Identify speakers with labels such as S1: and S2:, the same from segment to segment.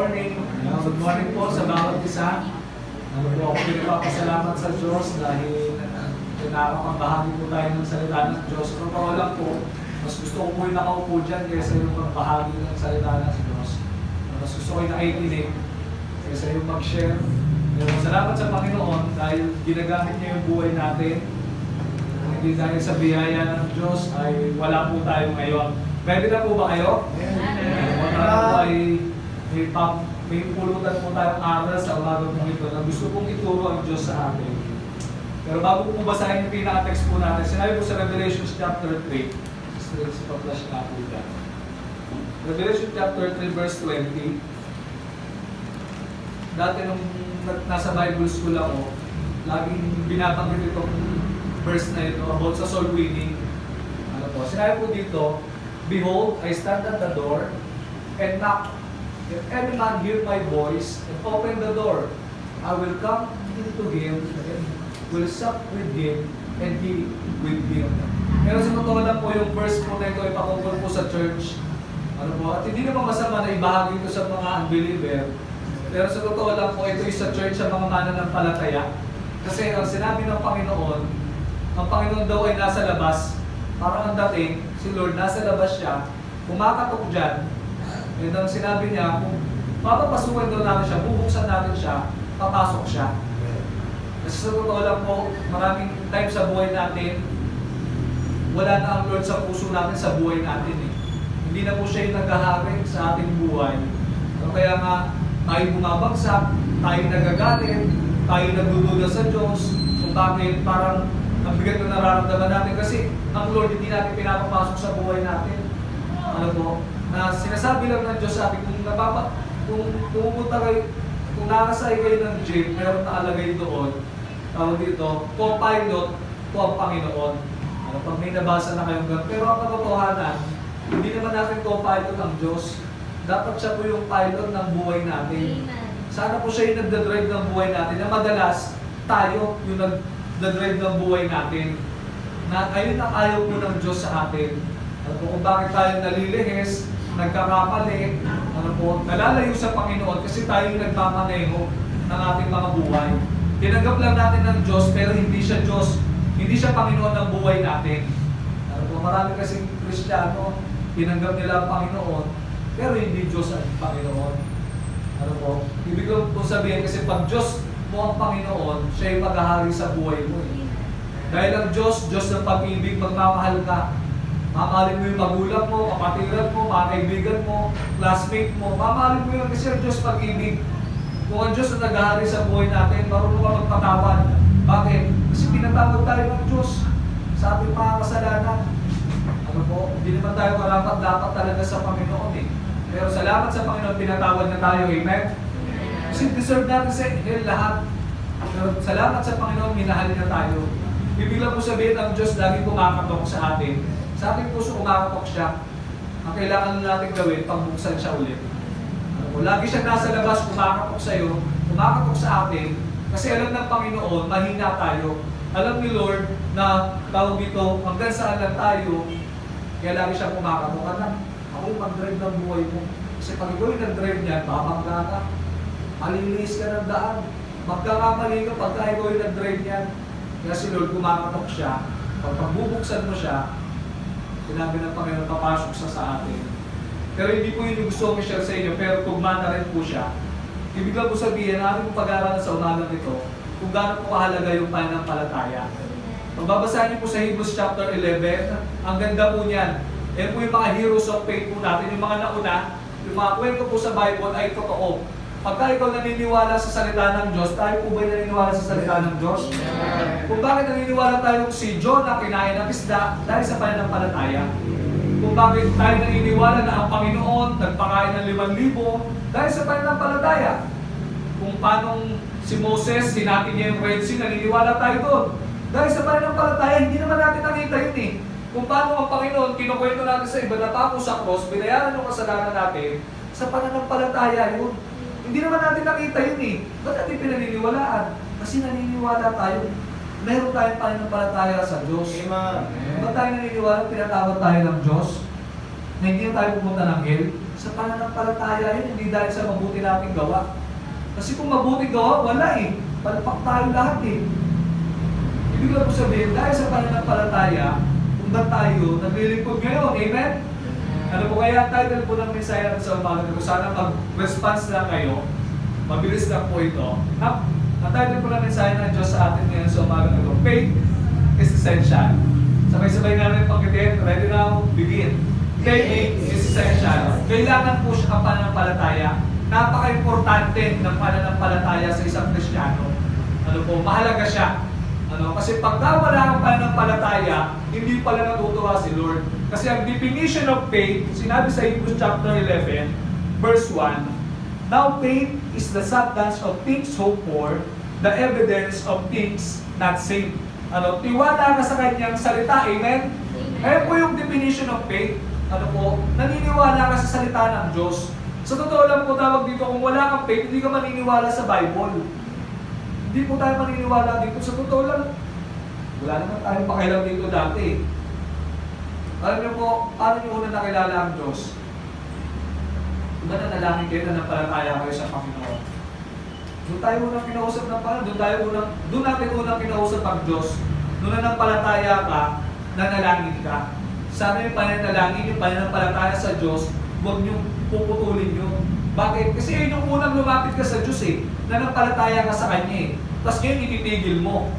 S1: morning. Good morning po sa bawat isa. Ano po ako pinagpapasalamat sa Diyos dahil nakakapambahagi po tayo ng salita ng Diyos. Totoo lang po, mas gusto ko po yung nakaupo dyan kaysa yung magbahagi ng salita ng Diyos. Mas gusto ko yung nakikinig kaysa yung mag-share. Pero salamat sa Panginoon dahil ginagamit niya yung buhay natin. Hindi dahil sa biyaya ng Diyos ay wala po tayo ngayon. Ready na po ba kayo? Po ay may pulutan po tayong aral sa umagang po ito na gusto kong ituro ang Diyos sa atin. Pero bago po basahin yung pinaka-text po natin, sinabi po sa Revelation chapter 3, sa pa-flash na po dyan. Revelation chapter 3 verse 20. Dati nung nasa Bible school ako, laging binabanggit itong verse na ito about sa soul winning. Ano po? Sinabi po dito, "Behold, I stand at the door and knock. If any man hear my voice and open the door, I will come into him and will sup with him and he with him." Pero sa totoo lang po yung verse po na ito ay pakungkol po sa church. Ano po? At hindi naman masama na ibahagi ito sa mga unbeliever. Pero sa totoo lang po, ito ay sa church sa mga mananampalataya. Kasi ang sinabi ng Panginoon, ang Panginoon daw ay nasa labas. Parang ang dating, si Lord nasa labas siya, kumakatok dyan, and ang sinabi niya, kung papapasukan daw natin siya, bubuksan natin siya, papasok siya. Kasi sa totoo lang po, maraming time sa buhay natin, wala na ang Lord sa puso natin sa buhay natin eh. Hindi na po siya yung naghahari sa ating buhay. So, kaya nga, tayo bumabagsak, tayo nagagalit, tayo nagdududa sa Diyos, kung bakit parang ang bigat na nararamdaman natin kasi ang Lord hindi natin pinapapasok sa buhay natin. Ano po? Na sinasabi lang ng Diyos sa atin, kung pumunta kayo, kung nakasay kayo ng jeep, meron nakalagay doon, tawag dito, co-pilot ko ang Panginoon. Ano, pag may nabasa na kayong gano'n. Pero ang katotohanan, hindi naman natin co-pilot ang Diyos. Dapat siya po yung pilot ng buhay natin. Sana po siya yung nagdadrive ng buhay natin na madalas tayo yung nagdadrive ng buhay natin. Na ayun ang ayaw po ng Diyos sa atin. Ano po, kung bakit tayo nalilihes, nagkakamali, ano po, nalalayo sa Panginoon kasi tayo yung nagmamaneho ng ating mga buhay. Tinanggap lang natin ng Diyos pero hindi siya Diyos, hindi siya Panginoon ng buhay natin. Ano po, marami kasing Kristiyano, tinanggap nila ang Panginoon, pero hindi Diyos ang Panginoon. Ano po, ibig ko sabihin kasi pag Diyos mo ang Panginoon, siya yung maghahari sa buhay mo eh. Dahil ang Diyos, Diyos ng pag-ibig, magmamahal ka. Mamahalin mo yung magulang mo, kapatiran mo, mga kaibigan mo, classmate mo. Mamahalin mo yun kasi ang Diyos pag-ibig. Kung ang Diyos na naghahari sa buhay natin, marunong ka magpatawad. Bakit? Kasi pinatawad tayo ng Diyos sa ating mga kasalanan. Ano po? Hindi naman tayo karapat-dapat talaga sa Panginoon eh. Pero salamat sa Panginoon, pinatawad na tayo. Amen? Kasi deserve natin sa hell lahat. Pero salamat sa Panginoon, minahalin na tayo. Ibig lang po sabihin ang Diyos lagi kumakatok sa atin. Sa ating puso kumakatok siya. Ang kailangan natin gawin, pagbuksan siya ulit. Lagi siya nasa labas, kumakatok sa iyo, kumakatok sa atin. Kasi alam ng Panginoon, mahina tayo. Alam ni Lord na tawag dito, hanggang saan lang tayo, kaya lagi siya kumakatok. Anak, ako yung mag-drive ng buhay mo. Kasi pag ikaw yung nag-drive niyan, babangga ka. Malinis ka ng daan. Magkakamali ka pagka ikaw yung nag-drive niyan. Kaya si Lord kumakatok siya. Pag pagbubuksan mo siya, sinabi ng Panginoon, papasok sa atin. Pero hindi po yun yung gusto kong i-share sa inyo, pero tugma na rin po siya. Ibig lang po sabihin, natin pag-aaralan sa umagang ito, kung gaano po kahalaga yung pananampalataya. Pagbabasahin niyo po sa Hebrews chapter 11, ang ganda po niyan. Yan po yung mga heroes of faith po natin, yung mga nauna, yung mga kwento po sa Bible ay totoo. Pagka ikaw naniniwala sa salita ng Diyos, tayo po ba'y naniniwala sa salita ng Diyos? Kung bakit naniniwala tayo si Jonah kinain ng isda dahil sa pananampalataya? Kung bakit tayo naniniwala na ang Panginoon nagpakain ng 5,000 dahil sa pananampalataya? Kung paano si Moses, sinati niya yung Red Sea, naniniwala tayo doon. Dahil sa pananampalataya, hindi naman natin nakita yun eh. Kung paano ang Panginoon, kinukwento natin sa iba, natapos sa cross, binayaran yung kasalanan natin, sa pananampalataya yun. Hindi naman natin nakita yun eh. Ba't natin pinaniniwalaan? Kasi naniniwala tayo. Meron tayong pananampalataya sa Diyos. Ba't tayo naniniwala, pinatawad tayo ng Diyos? Na hindi na tayo pumunta ng hell? Sa pananampalataya yun, hindi dahil sa mabuti nating gawa. Kasi kung mabuti gawa, wala eh. Palpak tayo lahat eh. Ibig lang po sabihin, dahil sa pananampalataya, kung ba't tayo naglilingkod ngayon, amen? Ano po kaya ang title po ng mensahe natin sa umaga na sana mag-response lang kayo. Mabilis lang po ito. Ang title po ng mensahe ng Diyos sa atin ngayon sa umaga na ito, Faith is Essential. Sabay-sabay namin pagkitin, ready now, begin. Faith is essential. Kailangan po siya ang pananampalataya. Napaka-importante ng pananampalataya sa isang Kristiyano. Ano po, mahalaga siya. Kasi pagka wala kang pananampalataya, hindi pala natutuwa si Lord. Kasi ang definition of faith, sinabi sa Hebrews chapter 11, verse 1, now faith is the substance of things hoped for, the evidence of things not seen. Tiwala ka sa kanyang salita, amen? Ayan po yung definition of faith. Naniniwala ka sa salita ng Diyos. Sa totoo lang po tawag dito, kung wala kang faith, hindi ka maniniwala sa Bible. Hindi po tayo maniniwala dito. Sa totoo lang, wala naman tayong pakialam dito dati. Alam niyo po, paano niyo una nakilala ang Diyos? Diba nanalangin kayo na napalataya kayo sa Panginoon? Doon tayo unang kinausap ng Panginoon. Doon natin unang kinausap ang Diyos. Doon na napalataya ka, nanalangin ka. Sana yung pananalangin, yung pananampalataya sa Diyos, huwag niyong puputulin yun. Bakit? Kasi yun yung unang lumapit ka sa Diyos eh. Nanampalataya ka sa Kanya eh. Tapos ngayon ititigil mo.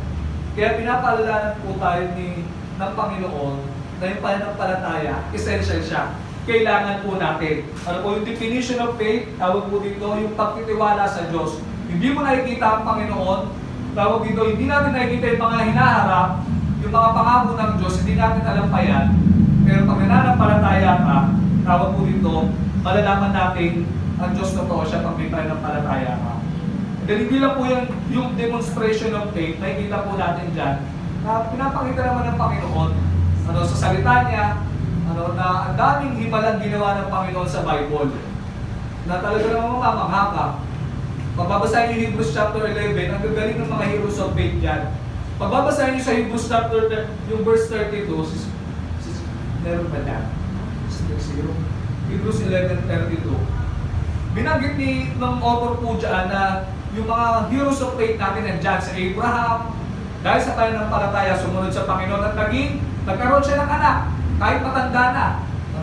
S1: Kaya pinapaalalanan po tayo ng Panginoon na yung pananampalataya, essential siya. Kailangan po natin. Ano po yung definition of faith? Tawag po dito yung pagtitiwala sa Diyos. Hindi mo nakikita ang Panginoon. Tawag dito, hindi natin nakikita yung mga hinaharap, yung mga pangako ng Diyos, hindi natin alam pa yan. Pero pag nananampalataya ka, tawag po dito, malalaman natin ang Diyos totoo siya pag may pananampalataya ka. Dahil hindi lang po yung demonstration of faith, nakikita po natin dyan, na pinapakita naman ng Panginoon, sa salita niya, na ang daming himalang ginawa ng Panginoon sa Bible. Na talaga naman mamamangha ka. Pagbabasahin niyo Hebrews chapter 11, ang gagaling ng mga heroes of faith dyan. Pagbabasahin niyo sa Hebrews chapter, yung verse 32, meron ba dyan? Hebrews 11:32. Binanggit ng author po dyan na yung mga heroes of faith natin nandyan sa Abraham, dahil sa pananampalataya sumunod sa Panginoon at nagkaroon siya ng anak, kahit matanda na.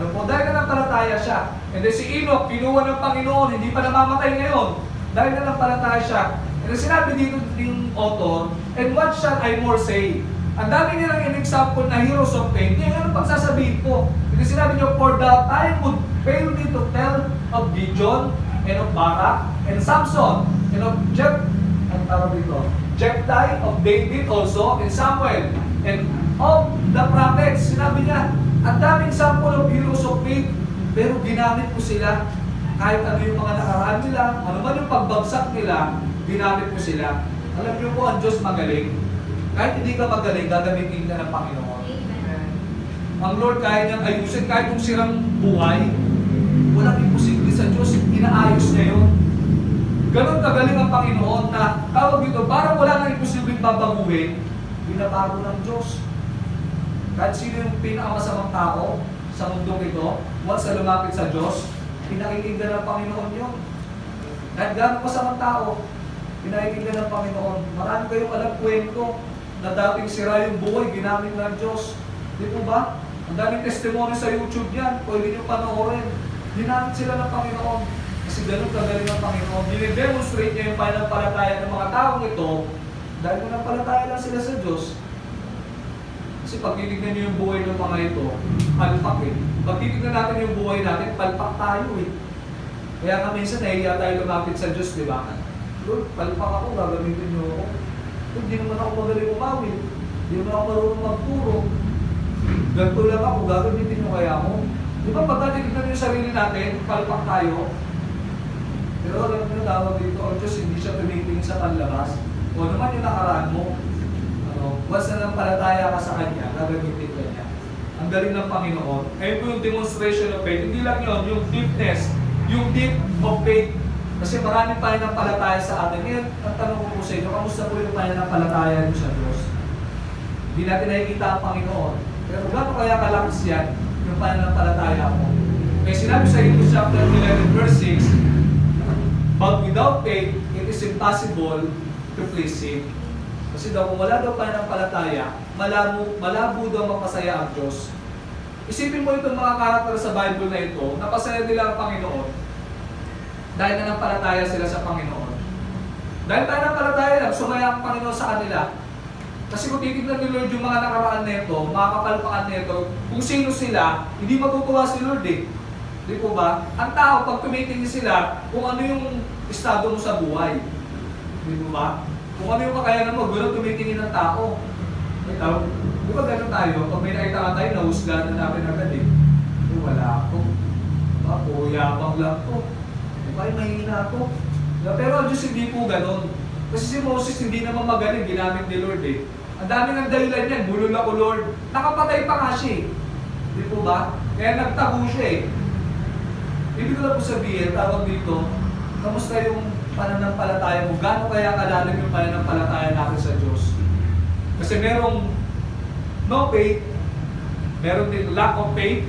S1: Dahil nanampalataya siya. And then si Enoch, kinuha ng Panginoon, hindi pa namamatay ngayon. Dahil nanampalataya siya. And then sinabi dito yung author, and what shall I more say? Ang dami nilang in-example na heroes of faith. Ngayon, ano pagsasabihin ko? Kasi sinabi niyo, for the time would fail me to tell of Gideon, and of Barak, and Samson, and of Jephthah, of David also, and Samuel, and of the prophets. Sinabi niya, ang daming sample of heroes of faith, pero ginamit ko sila. Kahit ano yung mga nakaraan nila, ano man yung pagbagsak nila, ginamit ko sila. Alam niyo po, ang Diyos magaling. Kahit hindi ka magaling, gagamitin ka ng Panginoon. Amen. Ang Lord kaya niyang ayusin, kahit yung sirang buhay, walang imposible sa Diyos, inaayos niya yun. Ganon kagaling ang Panginoon na tawag dito, parang wala nang imposibleng babaguhin, binabago ng Diyos. Kahit sino yung pinakamasamang tao sa mundong ito, once na lumapit sa Diyos, pinakikinggan ng Panginoon yun. Kahit gano'ng masamang tao, pinakikinggan ng Panginoon. Marami kayong alam kwento na dating sira yung buhay, ginamit ng Diyos. Di po ba? Ang daming testimony sa YouTube yan, pwede nyo panoorin. Ginamit sila ng Panginoon. Kasi ganun kagaling ng Panginoon. Dine-demonstrate niya yung pananampalataya ng mga taong ito dahil pananampalataya lang sila sa Diyos. Kasi pag titignan niyo yung buhay ng mga ito, palpak eh. Pag titignan natin yung buhay natin, palpak tayo eh. Kaya nga minsan nahiya tayo lumapit sa Diyos, di ba? Lord, palpak ako, gagamitin niyo ako. Lord, di naman ako magaling umawin. Di naman ako marunong magturo. Ganito lang ako, gagamitin niyo kaya ako. Di ba pag titignan niyo yung sarili natin, palpak tayo. Pero alam niyo, tawag dito, ang Diyos hindi siya tumitingin sa panlabas. O naman yung nakaraan mo, once na nampalataya ka sa Kanya, gagamitin ka niya. Ang galing ng Panginoon. Ngayon po yung demonstration of faith. Hindi lang yun, yung deepness, yung deep of faith. Kasi marami pa rin nampalataya sa atin. Ngayon, ang tanong ko po sa inyo, kamusta po yung pananampalataya niyo sa Diyos? Hindi natin nakikita ang Panginoon. Pero gaano kaya kalakas yan, yung pananampalataya mo? May sinabi sa Hebrews chapter 11 verse 6, but without faith, it is impossible to please Him. Kasi daw kung wala daw pananampalataya, malabo daw mapasaya ang Diyos. Isipin mo itong mga karakter sa Bible na ito, napasaya nila ang Panginoon dahil nanampalataya sila sa Panginoon. Dahil pananampalataya lang, sumaya ang Panginoon sa kanila. Kasi kung titignan ni Lord yung mga nakaraan nito, mga kapalpakan nito, kung sino sila, hindi matutuwa si Lord eh. Di po ba? Ang tao, pag tumitingin sila, kung ano yung estado mo sa buhay. Di po ba? Kung ano yung kakayanan mo, gano'n tumitingin ng tao. Ikaw, di ba gano'n tayo? Pag may nakita ka tayo, nahusgahan na namin agad eh. Wala ako. Ako, yabang lang to. Ay, mahina ako. Pero ang Diyos hindi po gano'n. Kasi si Moses hindi naman magaling, ginamit ni Lord eh. Ang dami ng dahilan yan, bulol ako Lord. Nakapatay pa nga siya eh. Di po ba? Kaya nagtago siya eh. Ibig ko lang po sabihin, tawag dito, kamusta yung pananampalataya mo? Gaano kaya kalalim yung pananampalataya natin sa Diyos? Kasi merong no faith, meron din lack of faith,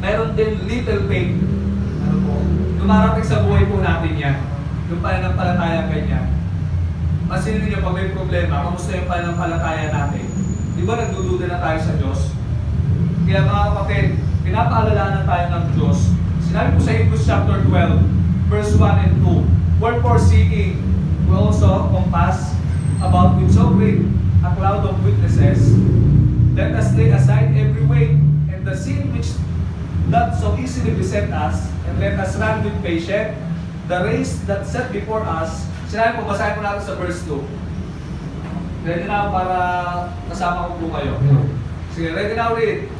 S1: meron din little faith. Ano po? Dumarating sa buhay po natin yan. Yung pananampalataya ganyan. Masinin niyo pag may problema, kamusta yung pananampalataya natin? Di ba nagdududa na tayo sa Diyos? Kaya mga kapatid, pinapaalalanan tayo ng Diyos. Sinabi po sa Hebrews chapter 12, verse 1 and 2, wherefore seeking, we also compass about with so great a cloud of witnesses, let us lay aside every weight and the sin which doth so easily beset us, and let us run with patience the race that set before us. Sinabi po, basahin po natin sa verse 2. Ready na para kasama ko po kayo. Sige, ready now, read.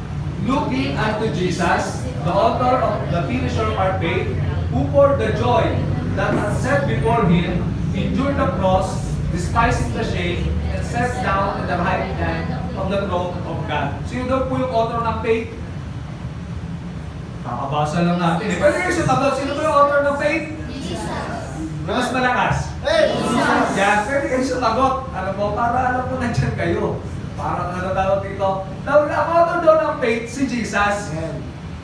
S1: Looking unto Jesus, the author of the finisher of our faith, who for the joy that was set before Him, endured the cross, despising the shame, and sat down at the right hand of the throne of God. Sino daw po yung author ng faith? Kakabasa lang natin. Pwede kayo sumagot, sino po yung author ng faith? Mas malakas. Yan, pwede kayo sumagot. Ano po, para alam po nandyan kayo. Parang ano tawag dito. Ang author daw ng faith, si Jesus.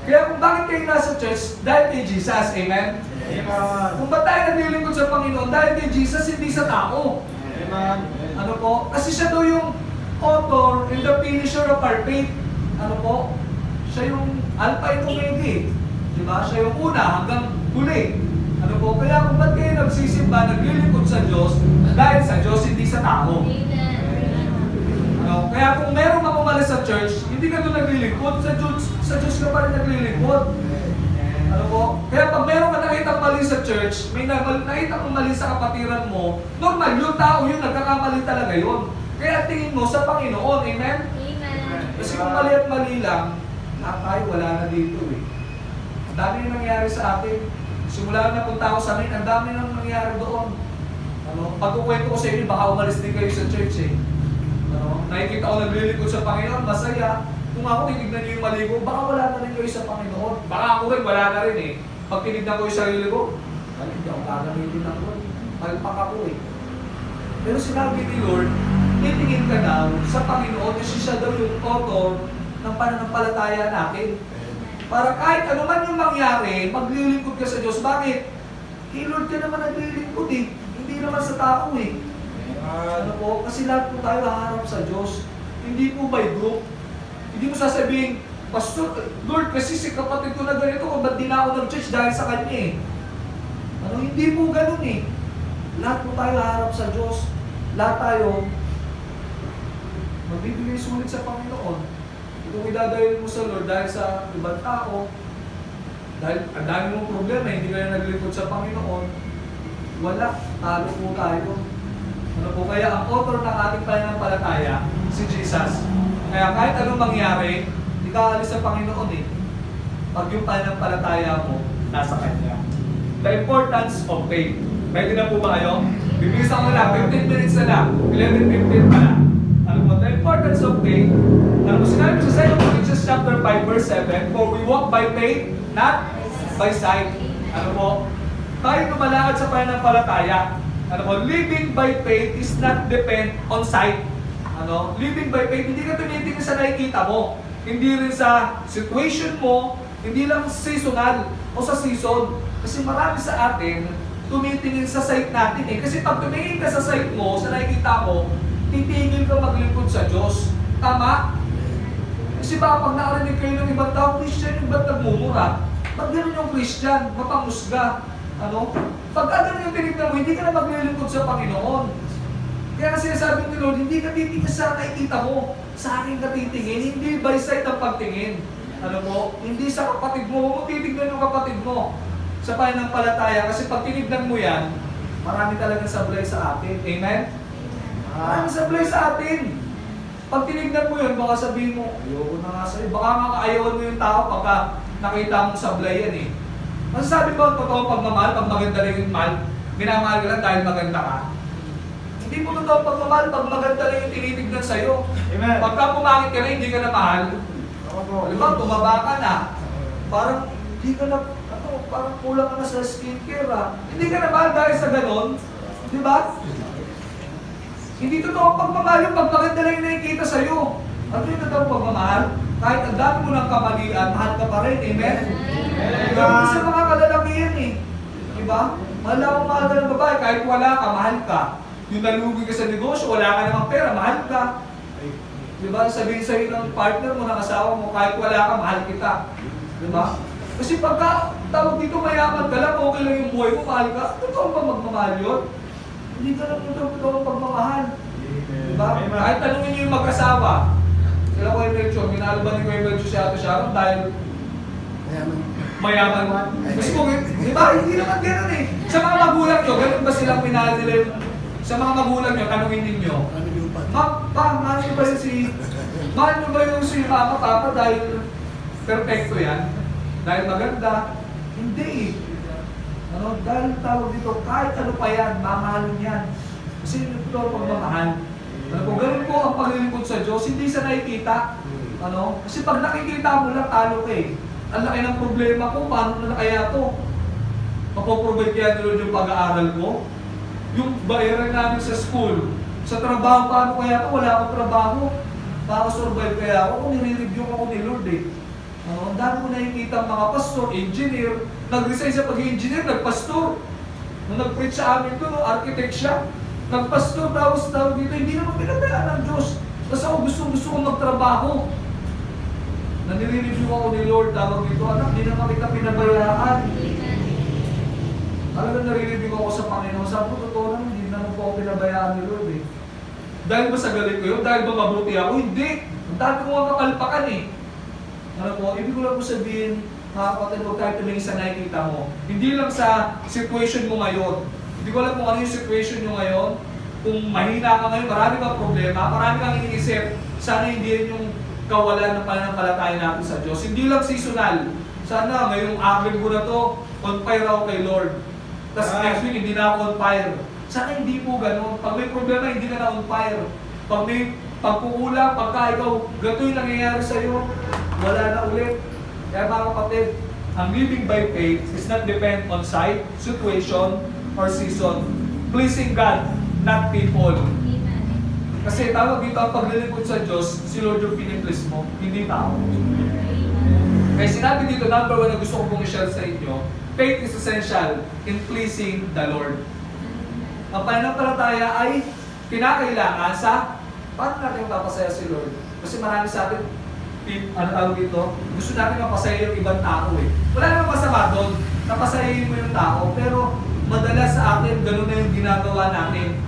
S1: Kaya kung bakit kayo nasa church, dahil kay Jesus. Amen? Kung ba't tayo naglilingkod sa Panginoon, dahil kay Jesus, hindi sa tao. Ano po? Kasi siya daw yung author and the finisher of our faith. Ano po? Siya yung Alpha and Omega. Diba? Siya yung una hanggang huli. Ano po? Kaya kung ba't kayo nagsisimba, naglilingkod sa Diyos, dahil sa Diyos, hindi sa tao. Ano? Kaya kung meron ka umalis sa church, hindi ka doon naglilingkod, sa Diyos ka pa rin naglilingkod. Ano po? Kaya pag meron ka nakitang mali sa church, may nakitang mali sa kapatiran mo, normal yung tao yun, nagkakamali talaga yun. Kaya tingin mo sa Panginoon, amen?
S2: Amen.
S1: Kasi kung mali at mali lang, tayo wala na dito eh. Ang dami yung nangyari sa atin. Simula na punta ako sa amin, ang dami nang nangyari doon. Ano, pagkukwento ko sa inyo, baka umalis din kayo sa church eh. Ano, nakikita ko naglilingkod sa Panginoon, masaya. Kung ako titignan niyo yung mali ko, baka wala na rin kayo sa Panginoon. Baka ako rin, wala na rin eh. Pag tinignan ko yung sarili ko, hindi ako gagamitin ako. Palpak ako eh. Pero sinabi ni Lord, titingin ka daw sa Panginoon kasi siya daw yung author ng pananampalataya natin. Para kahit ano man yung mangyari, maglilingkod ka sa Diyos. Bakit? Kay Lord ka naman naglilingkod eh. Hindi naman sa tao eh. Ano po? Kasi lahat po tayo haharap sa Diyos. Hindi po by group. Hindi mo sasabihin, Pastor, Lord, kasi si kapatid ko na ganito, kung ba't di na ako nag-church dahil sa kanya eh. Ano, hindi po ganun eh. Lahat po tayo haharap sa Diyos. Lahat tayo magbibigay sulit sa Panginoon. Kung idadayin mo sa Lord dahil sa ibang tao, dahil ang dami mong problema, hindi ka na naglingkod sa Panginoon, wala, talo po tayo. Ano po, kaya ang author ng ating pananampalataya, si Jesus. Kaya kahit anong mangyari, hindi ka alis sa Panginoon eh. Pag yung pananampalataya mo, nasa Kanya. The importance of faith. Pwede na po ba kayo? Bibilisan ko na, 15 minutes na lang, 11:15 pa na. Ano po, the importance of faith. Ano po, sinabi sa 2 Corinthians chapter 5 verse 7, for we walk by faith, not by sight. Ano po, tayo lumalakad sa pananampalataya. Ano po, living by faith is not depend on sight. Ano, living by faith, hindi ka tumitingin sa nakikita mo. Hindi rin sa situation mo, Hindi lang seasonal o sa season. Kasi marami sa atin, tumitingin sa site natin eh. Kasi pag tumingin ka sa site mo, sa nakikita mo, titigil ka maglingkod sa Diyos. Tama? Kasi baka pag nakarinig kayo ng ibang tao, Christian, yung ba't nagmumura? Pag gano'n yung Christian, mapanghusga. Ano? Pag ganun yung tinignan mo, hindi ka na maglilingkod sa Panginoon. Kaya kasi sinasabi ni Lord, hindi ka titingin sa nakikita mo. Sa akin ka titingin, hindi by sight ang pagtingin. Ano mo? Hindi sa kapatid mo, huwag mo titignan yung kapatid mo. Sa pananampalataya, kasi pag tinignan mo yan, marami talagang sablay sa atin. Amen? Marami sablay sa atin. Pag tinignan mo yun, baka sabihin mo, ayoko na nga sa'yo. Baka makaayawan mo yung tao pagka nakita mong sablay yan eh. Masasabi ba ang totoo pagmamahal, pag maganda rin yung mahal, minamahal ka lang dahil maganda ka? Hindi mo totoo pagmamahal, pag maganda rin yung tinitignan sa'yo.
S2: Amen.
S1: Pagka pumangit ka na, hindi ka na mahal. Diba, tumaba ka na. Parang, hindi ka na, parang kulang ka na sa skincare ah. Hindi ka na mahal dahil sa ganon. Diba? Hindi totoo pagmamahal yung pag maganda lang yung nakikita sa'yo. Ano yung totoo pagmamahal? Kahit ang dami mo ng kamalian, mahal ka pa rin. Amen? Gawin sa mga kalalaki yan eh. Diba? Mahal akong mahal ka ng babae, kahit wala ka, mahal ka. Yung nalugi ka sa negosyo, wala ka namang pera, mahal ka. Diba? Sabihin sa'yo ng partner mo, ng asawa mo, kahit wala ka, mahal kita. Diba? Kasi pagka tawag dito mayaman ka lang, okay lang yung buhay mo, mahal ka. Totoo ba magmamahal yun? Hindi ka lang totoo pagmamahal. Diba? Kahit tanungin niyo yung mag-asawa, sila ko yung Melchor, minalaban ni ko yung Melchor si Ato Sharon dahil mayaman. Kasi kung, di ba, hindi naman gano'n eh. Sa mga magulang nyo, gano'n ba silang minahal nila yung, sa mga magulang nyo, tanungin ninyo, mahal nyo ba yung si mama, papa dahil perfecto yan? Dahil maganda? Hindi eh. Ano, dahil tawag dito, kahit ano pa yan, mamahalin yan. Kasi ito ang pagmamahal. Ano, kung ganun po ang paglilingkod sa Diyos, hindi sa nakikita. Ano? Kasi pag nakikita mo lang, talo ka eh. Ang laki ng problema ko, paano na kaya to? Mapoprovide kaya nila yung pag-aaral ko? Yung bayaran namin sa school, sa trabaho, paano kaya to? Wala akong trabaho. Survive kaya ako kung nire-review ako ni Lord eh. Ang dami ko nakikita mga pastor, engineer, nag-resign sa pag-engineer, nagpastor. Nung nag-preach sa amin doon, architect siya. Nagpastor, tapos dito, hindi naman pinabayaan ng Diyos. Tapos ako gusto kong magtrabaho. Nire-review ako ni Lord, tawag dito, anak, hindi naman kita pinabayaan. Talagang nare-review ako sa Panginoon. Sabi ko, totoo lang, hindi naman po ako pinabayaan ni Lord eh. Dahil ba sa galing ko yun? Dahil ba mabuti ako? Hindi. Ang dami ko nga kapalpakan eh. Ano po, ibig ko lang po sabihin, mga kapatid, huwag tayo tumingin sa nakikita mo. Hindi lang sa situation mo ngayon. Hindi ko alam kung ano yung situation nyo ngayon. Kung mahina ka ngayon, marami kang problema, marami kang iniisip, sana hindi rin yung kawalan ng pananampalataya natin sa Diyos. Hindi lang seasonal. Sana ngayong akin ko na to, on fire ako kay Lord. Tapos next week, hindi na ako on fire. Sana hindi po ganun. Pag may problema, hindi ka na on fire. Pag may pagkukulang, pagka ikaw, gato yung nangyayari sa'yo, wala na ulit. Kaya mga kapatid, ang living by faith is not depend on sight, situation, or season. Pleasing God, not people. Kasi tawag dito ang paglilingkod sa Diyos, si Lord yung piniplease mo, hindi tao. Kaya sinabi dito, number 1 na gusto ko pong i-share sa inyo, faith is essential in pleasing the Lord. Ang pananampalataya ay kinakailangan sa paano natin mapapasaya si Lord. Kasi marami sa atin, ano tawag dito, gusto natin mapasaya yung ibang tao eh. Wala namang masama doon, napasayahin mo yung tao, pero madalas sa atin, gano'n na yung ginagawa natin.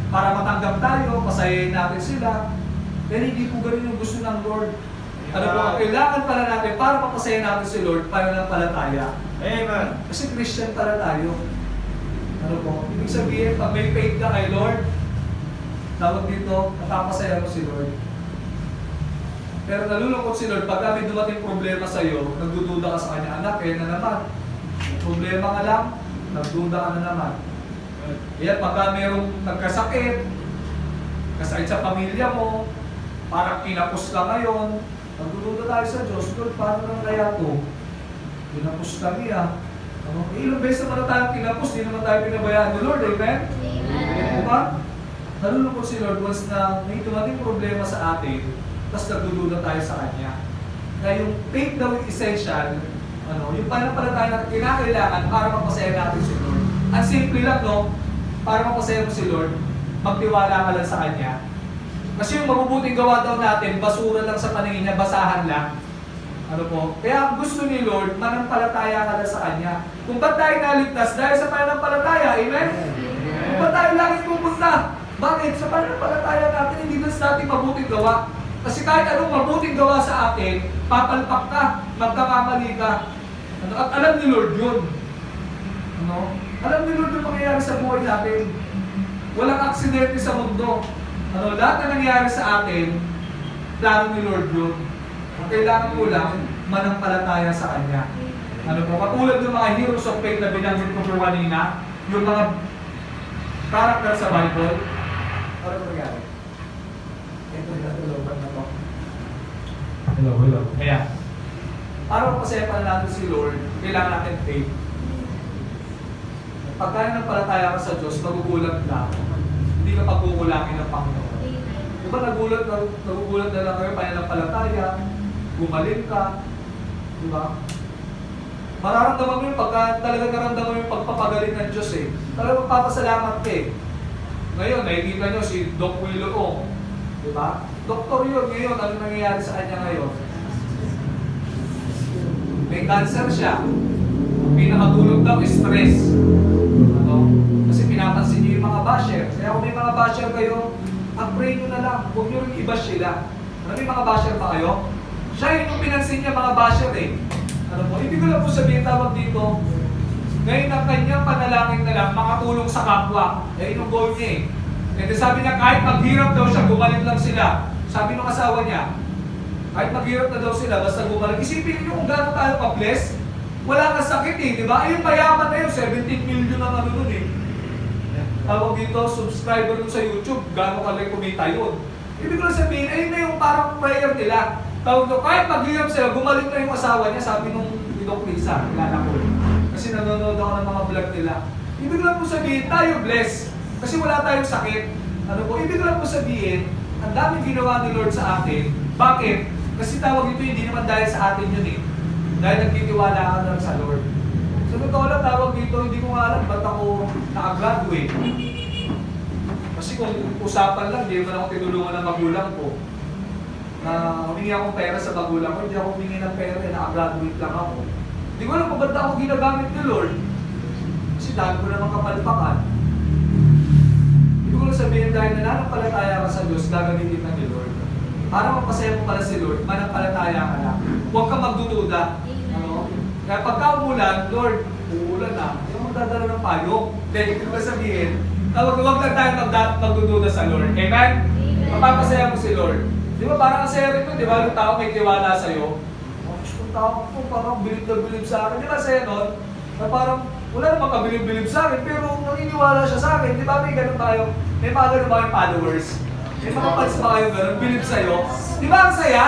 S1: Para matanggap tayo, pasayahin natin sila. Pero hindi po gano'n yung gusto ng Lord. Ano po, kailangan pala natin para mapasayahin natin si Lord, para ng palataya.
S2: Amen.
S1: Kasi Christian pala tayo. Ano po, ibig sabihin, pag may faith ka kay Lord, tawag dito, napapasaya mo si Lord. Pero nalulungkot si Lord, pag may dumating problema sa iyo, nagdududa ka sa kanya, anak, na naman. Problema ka lang, nagduda ka na naman. Yan, pagka mayroong nagkasakit, kasakit sa pamilya mo, parang kinapos ka ngayon, nagdududa tayo sa Diyos, Lord, paano nang kaya to? Kinapos kami ilang beses naman na tayo kinapos, di naman tayo pinabayaan ni Lord, amen? Amen. Diba? Nalulungkot si Lord once na may dumating problema sa atin, tapos nagdududa tayo sa Kanya. Kaya yung faith daw essential Yung pananampalataya na kinakailangan para mapasaya natin si Lord. Ang simple lang, no? Para mapasaya mo si Lord, magtiwala ka lang sa Kanya. Kasi yung mabubuting gawa daw natin, basura lang sa paningin niya, basahan lang. Kaya gusto ni Lord, manampalataya ka lang sa Kanya. Kung ba't tayo naligtas? Dahil sa pananampalataya, amen? Kung ba't tayo langit pupunta? Bakit? Sa pananampalataya natin, hindi na sa ating mabuting gawa. Kasi kahit anong mabuting gawa sa atin, papalpak ka, magkakamali ka. At alam ni Lord yun. Alam ni Lord yung mangyayari sa buhay natin. Walang aksidente sa mundo. Lahat na nangyayari sa atin, plano ni Lord yun. Ang kailangan mo lang, manampalataya sa Kanya. Katulad ng mga heroes of faith na binanggit ko po kanina, yung mga character sa Bible, ano nangyari? Ito yung natulungan na to. Hello. Kaya, para mapasayapan natin si Lord, kailangan natin faith. Pagka nagpalataya ka sa Diyos, magugulat ka. Hindi ka pagkukulangin ng Panginoon. Diba nagugulat na lang kayo, pananampalataya, gumaling ka. Diba? Mararamdaman mo yung pagka talaga naramdaman mo yung pagpapagaling ng Diyos eh. Talaga magpapasalamat ka eh. Ngayon, nakikita nyo si Doc Willow O. Diba? Doktor yun. Ngayon, ano nangyayari sa kanya ngayon? May cancer siya. Pinakatulog daw, stress. Kasi pinapansin niyo yung mga basher. Kaya kung may mga basher kayo, pag-pray nyo na lang. Huwag nyo rin i-bash sila. May mga basher ba kayo? Siya yung pinansin niya mga basher eh. Hindi ko lang po sabihin tawag dito. Ngayon ang kanyang panalangin na lang, makatulong sa kapwa. Yung goal niya eh. And sabi niya, kahit maghirap daw siya, gumaling lang sila. Sabi ng asawa niya, kahit maghirap na daw sila, basta gumaling. Isipin niyo kung gano'n tayo pa-bless. Wala kang sakit eh, di ba? Yung mayaman na yun, 17 million ang nun eh. Tawag dito, subscriber nun sa YouTube, gano'n kalay kumita yun. Ibig ko lang sabihin, ayun na yung parang prayer nila. Tawag doon, kahit maghirap sila, gumaling na yung asawa niya, sabi nung Doc Lisa, kilala ko. Kasi nanonood ako ng mga vlog nila. Ibig lang po sabihin, tayo bless. Kasi wala tayong sakit. Ibig lang po sabihin, ang daming ginawa ni Lord sa atin. Bakit? Kasi tawag ito, hindi naman dahil sa atin yun eh. Dahil nagtitiwala ka lang sa Lord. So totoo lang, tawag dito, hindi ko nga alam ba't ako nakagraduate. Kasi kung usapan lang, hindi naman ako tinulungan ng magulang ko. Na humingi akong pera sa magulang ko, hindi ako humingi ng pera, nakagraduate lang ako. Hindi ko alam kung ba't ako ginagamit ni Lord. Kasi dahil ko naman kapalpakan. Hindi ko lang sabihin dahil nananampalataya ka sa Diyos, gagamitin ka ni Lord. Para mapasaya mo pala si Lord, manampalataya ka lang. Huwag kang magdududa. Kaya pagka umulan, Lord, uulan na. Hindi mo magdadala ng payong. Hindi ko ba sabihin, huwag lang tayo magdududa sa Lord. Amen? Mapapasaya mo si Lord. Di ba parang ang saya rin mo, di ba? Yung tao may tiwala sa'yo. Yung tao ko parang bilib na bilib sa akin. Di ba saya nun? Na parang wala namang kabilib-bilib sa akin, pero naniniwala siya sa akin. Di ba may ganun tayo? May mga ganun ba kayong followers? May mga fans ba kayong ganun? Bilib sa'yo? Di ba ang saya?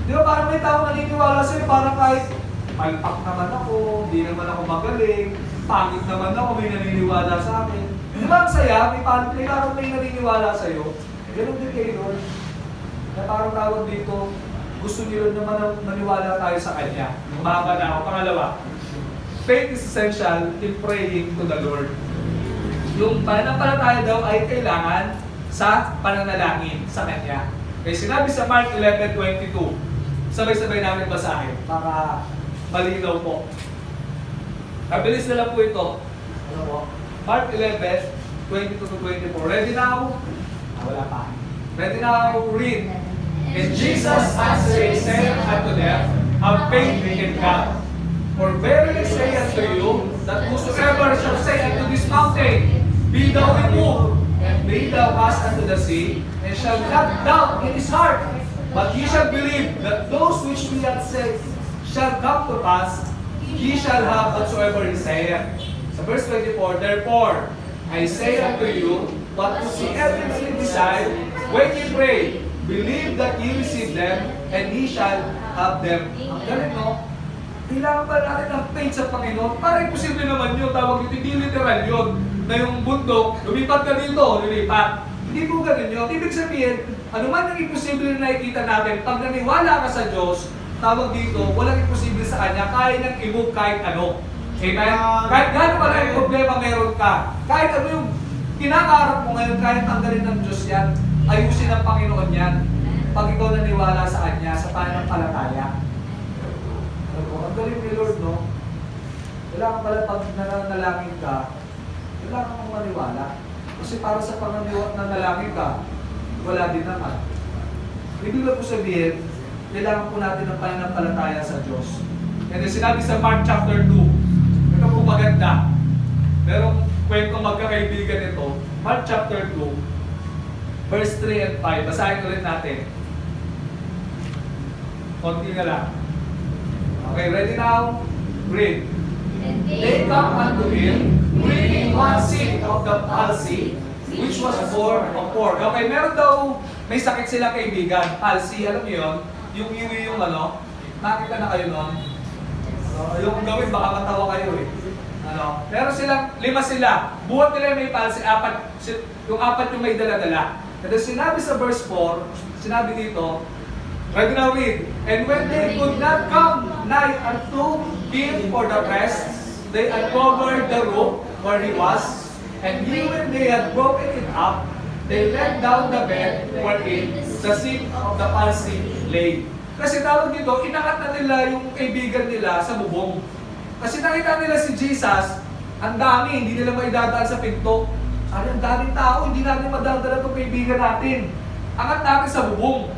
S1: Di ba parang may tao naniniwala sa'yo, parang kahit palpak naman ako, hindi naman ako magaling, pangit naman ako, may naniniwala sa akin. Di ba ang saya? May parang may naniniwala sa'yo. Ganun din kayo, Lord. Na parang tawag dito, gusto niyo naman maniwala tayo sa Kanya. Mahaba na ako. Pangalawa, faith is essential in praying to the Lord. Yung pananampalataya daw ay kailangan sa pananalangin sa Kanya. Kaya sinabi sa Mark 11:22, sabay-sabay namin basahin para malinaw po. Kabilis na lang po ito. Ano po? Mark 11:22-24. Ready now? Wala pa. Ready now? Read. And Jesus answered said unto them, have faith in God. For verily say unto you, that whosoever shall say unto this mountain, be thou removed, and be thou cast unto the sea, and shall not doubt in his heart, but he shall believe that those which we have said shall come to pass, he shall have whatsoever he saith. So verse 24, therefore, I say unto you, whatsoever ye desire, when ye pray, believe that ye receive them, and ye shall have them. Ang galing, no? Kailangan pa natin ng faith sa Panginoon. Para imposible naman yun. Tawag yun, hindi literal yun. Na yung bundok, lumipat ka dito, lumipat. Hindi po ganun yun. Ibig sabihin, ano man ang imposible na nakikita natin, pag naniwala ka sa Diyos, tawag dito, walang imposible sa kanya, kaya niyang i-move kahit ano. Amen? Kahit gano'n pa yung problema meron ka, kahit ano yung kinakaharap mo ngayon, kahit tanggalin ng Diyos yan, ayusin ng Panginoon yan. Pag ikaw naniwala sa Kanya, sa pananampalataya. Ang galing ni Lord, no? Kailangan pala pag nananalangin ka, kailangan mong maniwala. Kasi para sa nanalangin ka, wala din naman. Ibig lang po sabihin, kailangan po natin ng pananampalataya sa Diyos. And then sinabi sa Mark chapter 2, ito po maganda. Merong kwentong magkakaibigan ito. Mark chapter 2, verse 3 and 5. Basahin ulit natin. Konti na lang. Okay, ready now? Read.
S2: And
S1: They come unto him, bringing one sick of the palsy, which was born of poor. Okay, meron daw, may sakit sila kaibigan. Palsy, alam niyo yun? Yung ano, nakita na kayo nun? Yung gawin, baka matawa kayo eh. Meron silang, 5 sila. Buhat nila may palsy, yung 4 yung may dala-dala. Kasi sinabi sa verse 4, sinabi dito, right now read, and when they could not come nigh unto him for the rest, they uncovered the roof where he was, and when they had broken it up, they let down the bed wherein the sick of the palsy lay. Kasi tawag dito, inakat na nila yung kaibigan nila sa bubong. Kasi nakita nila si Jesus, ang dami, hindi nila maidadaan sa pinto. Sabi, ang daming tao, hindi natin madadala itong kaibigan natin. Angat natin sa bubong.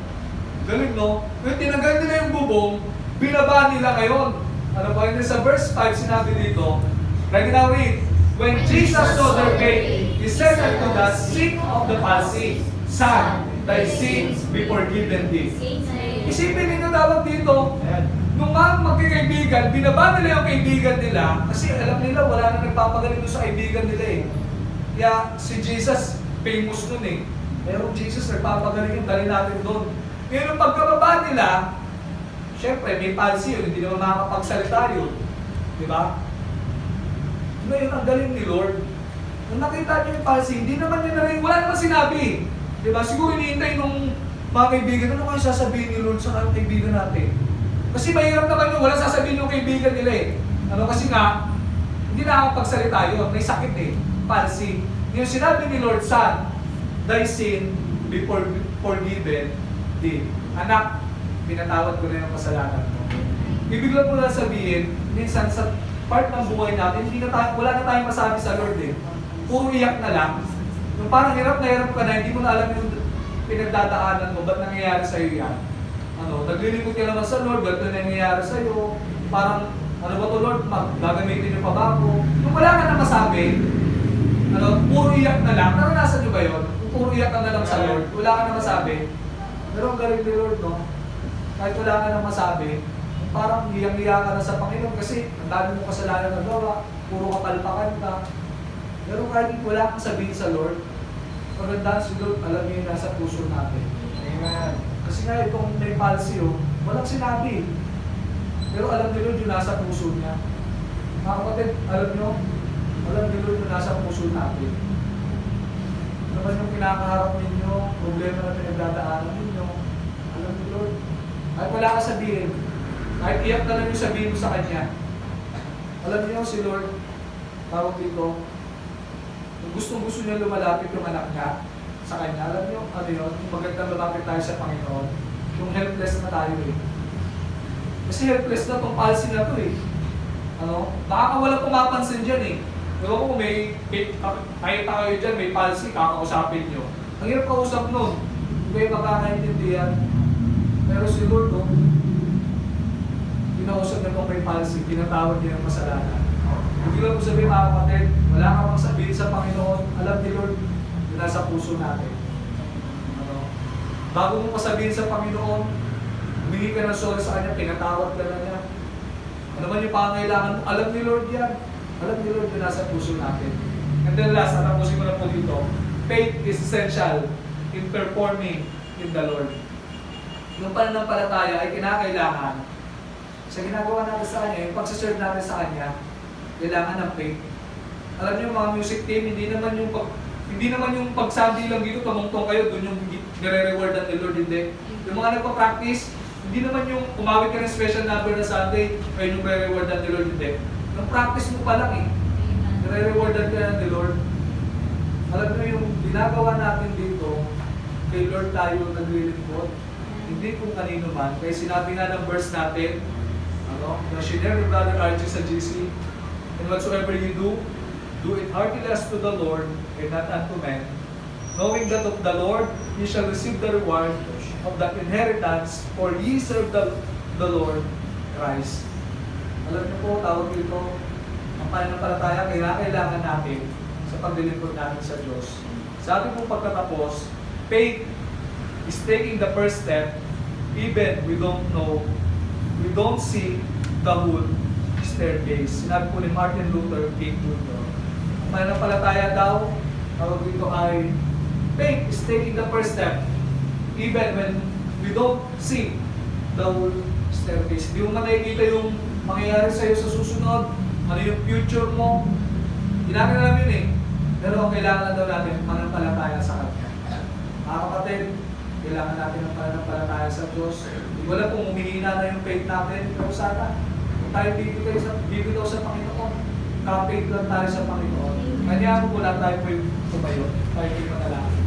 S1: Galing, no? Yung tinanggal nila yung bubong, binaba nila ngayon. Ano ba yun? Sa verse 5, sinabi dito, ready now read, when Jesus saw their faith, He said unto the sick of the palsy, Son, thy sins be forgiven thee. Isipin nito tawag dito, nung mga magkikaibigan, binaba nila yung kaibigan nila, kasi alam nila wala na nagpapagaling doon sa kaibigan nila eh. Kaya si Jesus, famous nun eh. Merong Jesus, nagpapagaling yung dali natin doon. Ngayon, nung pagkababa nila, syempre, may palsy yun, hindi naman makakapagsalita yun. Di ba? Ngayon, ang galing ni Lord. Nung nakita niyo yung palsy, hindi naman niya na rin, wala naman sinabi. Di ba? Siguro hinihintay nung mga kaibigan, ano kayo sasabihin ni Lord sa kaibigan natin? Kasi mahirap naman yung wala sasabihin yung kaibigan nila eh. Kasi nga, hindi nakakapagsalita yun, may sakit eh, palsy. Yung sinabi ni Lord, Son, thy sin be forgiven thee. Anak, pinatawad ko na yung kasalanan mo. Ibig lang ko na sabihin, minsan sa part ng buhay natin, wala na tayong masabi sa Lord eh. Puro iyak na lang. Yung parang hirap ka na, hindi mo na alam yung pinagdadaanan mo, ba't nangyayari sa'yo yan? Naglilingkod ka naman sa Lord, ba't na nangyayari sa'yo? Parang, ano ba to Lord, gagamitin niyo pa ba ako? Kung wala ka na masabi, puro iyak na lang, naranasan niyo ba yun? Kung puro iyak ka na lang sa Lord, wala ka na masabi. Pero ang galing ni Lord, no? Kahit wala ka na masabi, parang hiyang-hiya ka na sa Panginoon kasi ang dami mong kasalanan na gawa, puro kapalpakan ka. Pero kahit wala kang sabihin sa Lord, magandaan si Lord, alam niyo yung nasa puso natin. Amen. Kasi nga itong may palsy, walang sinabi. Pero alam ni Lord yung nasa puso niya. Mga kapatid, alam ni Lord yung nasa puso natin. Ano ba yung kinakaharap ninyo, problema na pinagdadaanan ninyo, alam ni Lord. Kahit wala ka sabihin, kahit iyak na lang yung sabihin mo sa Kanya. Alam niyo si Lord, tawag dito, gustong-gusto niya lumalapit yung anak niya sa Kanya. Alam niyo, yung magandang lumapit tayo sa Panginoon, yung helpless na tayo eh. Kasi helpless na tong palsy na to eh. Baka walang pumapansin dyan eh. Diba kung may nakita kayo dyan, may palsy, kakausapin nyo. Ang hirap kausap nun, hindi kayo makakaintindihan. Pero si Lord, kinausap niya kung may palsy, tinatawad niya ang kasalanan. Hindi lang po sabihin mga kapatid, wala ka pang sabihin sa Panginoon, alam ni Lord, yung nasa puso natin. Bago mo pasabihin sa Panginoon, humingi ka ng sorry sa Kanya, pinatawad ka na niya. Ano man yung pangailangan mo, alam ni Lord yan. Alam ni Lord yung nasa puso natin. And then last, natapusin ko na po dito, faith is essential in performing in the Lord. Yung pananampalataya ay kinakailangan sa ginagawa natin sa Kanya, yung pagsaserve natin sa Kanya, kailangan ng faith. Alam niyo mga music team, hindi naman yung pagsandi lang dito, tumungtong kayo, doon yung nire-rewardan ni Lord, hindi. Yung mga nagpa-practice, Hindi naman yung kumawit ka ng special number na Sunday, ayun yung re-rewardan ni Lord, hindi. Yung practice mo pa lang eh. Re-rewardan ka ni Lord. Alam mo yung ginagawa natin dito, kay Lord tayo naglilingkod. Hindi kung kanino man. Kaya sinabi nga ng verse natin, na shinare ni Brother Archie sa GC, and whatsoever you do it heartily as to the Lord and not unto men, knowing that of the Lord ye shall receive the reward of that inheritance, for ye serve the Lord Christ. Alam niyo po, tawag dito, ang pananampalataya kailangan natin sa paglilingkod natin sa Diyos. Sa ating pong pagtatapos, faith is taking the first step even we don't see the whole staircase. Sinabi po ni Martin Luther King Jr. Ang pananampalataya daw, tawag dito ay faith is taking the first step even when we don't see the whole staircase. Hindi mo man nakikita yung mangyayari sa'yo sa susunod, ano yung future mo. Ginagawa namin eh. Pero kailangan daw natin pananampalataya sa Kanya. Mga kapatid, kailangan natin ng pananampalataya sa Diyos. Hindi ko alam kung humihina na yung faith natin, pero sana, kung tayo bibitaw sa Panginoon, ka-faith lang tayo sa Panginoon. Kanya po lahat tayo po yung tumayo. Tayo po yung manalangin.